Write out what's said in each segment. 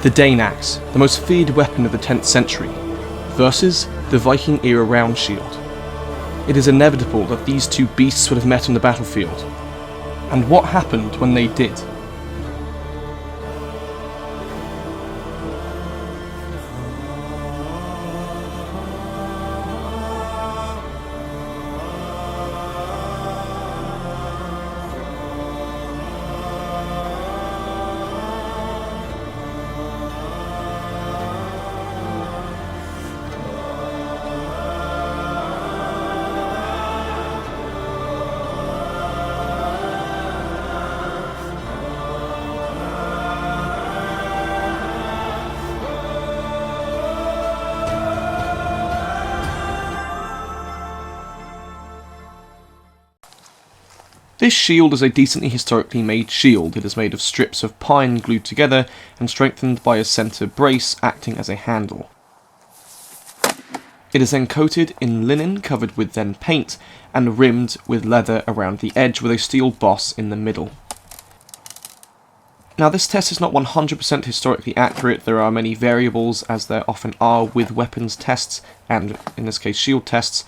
The Dane axe, the most feared weapon of the 10th century, versus the Viking era round shield. It is inevitable that these two beasts would have met on the battlefield. And what happened when they did? This shield is a decently historically made shield. It is made of strips of pine glued together and strengthened by a centre brace acting as a handle. It is then coated in linen covered with then paint and rimmed with leather around the edge with a steel boss in the middle. Now this test is not 100% historically accurate. There are many variables, as there often are with weapons tests and in this case shield tests.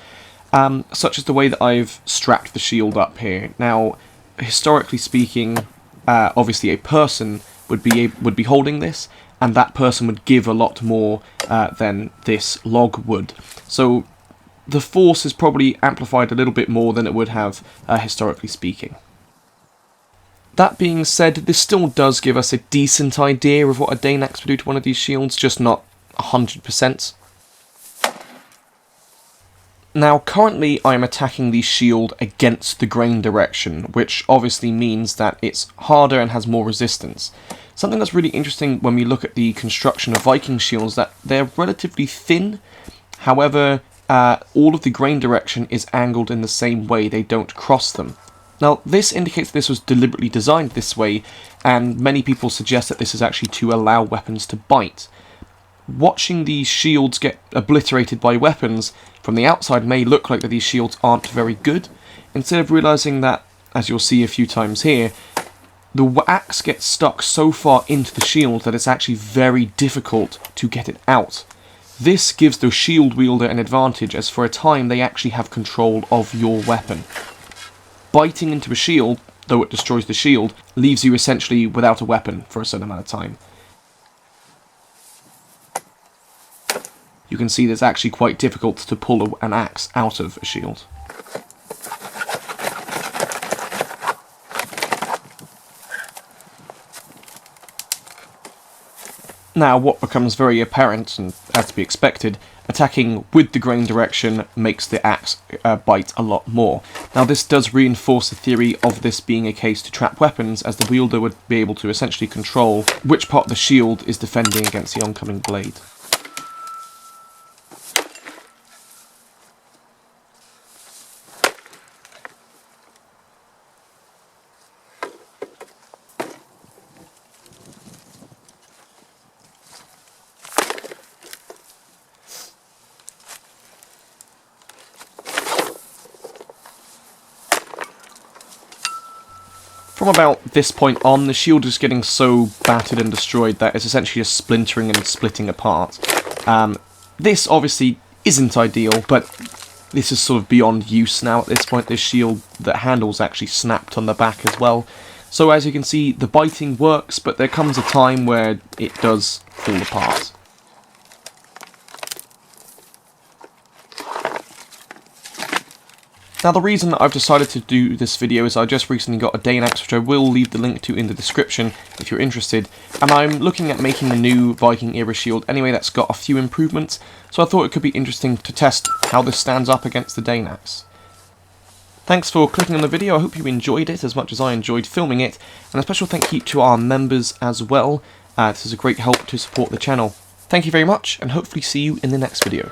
Such as the way that I've strapped the shield up here. Now, historically speaking, obviously a person would be holding this, and that person would give a lot more than this log would. So the force is probably amplified a little bit more than it would have historically speaking. That being said, this still does give us a decent idea of what a Dane axe would do to one of these shields, just not 100%. Now, currently I am attacking the shield against the grain direction, which obviously means that it's harder and has more resistance. Something that's really interesting when we look at the construction of Viking shields, that they're relatively thin. However, all of the grain direction is angled in the same way, they don't cross them. Now, this indicates this was deliberately designed this way, and many people suggest that this is actually to allow weapons to bite. Watching these shields get obliterated by weapons from the outside may look like that these shields aren't very good, instead of realising that, as you'll see a few times here, the axe gets stuck so far into the shield that it's actually very difficult to get it out. This gives the shield wielder an advantage, as for a time they actually have control of your weapon. Biting into a shield, though it destroys the shield, leaves you essentially without a weapon for a certain amount of time. You can see that it's actually quite difficult to pull an axe out of a shield. Now, what becomes very apparent, and as to be expected, attacking with the grain direction makes the axe bite a lot more. Now, this does reinforce the theory of this being a case to trap weapons, as the wielder would be able to essentially control which part of the shield is defending against the oncoming blade. From about this point on, the shield is getting so battered and destroyed that it's essentially just splintering and splitting apart. This obviously isn't ideal, but this is sort of beyond use now at this point. This shield, the handle's actually snapped on the back as well. So as you can see, the biting works, but there comes a time where it does fall apart. Now, the reason that I've decided to do this video is I just recently got a Dane axe, which I will leave the link to in the description if you're interested, and I'm looking at making a new Viking era shield anyway that's got a few improvements, so I thought it could be interesting to test how this stands up against the Dane axe. Thanks for clicking on the video. I hope you enjoyed it as much as I enjoyed filming it, and a special thank you to our members as well. This is a great help to support the channel. Thank you very much, and hopefully see you in the next video.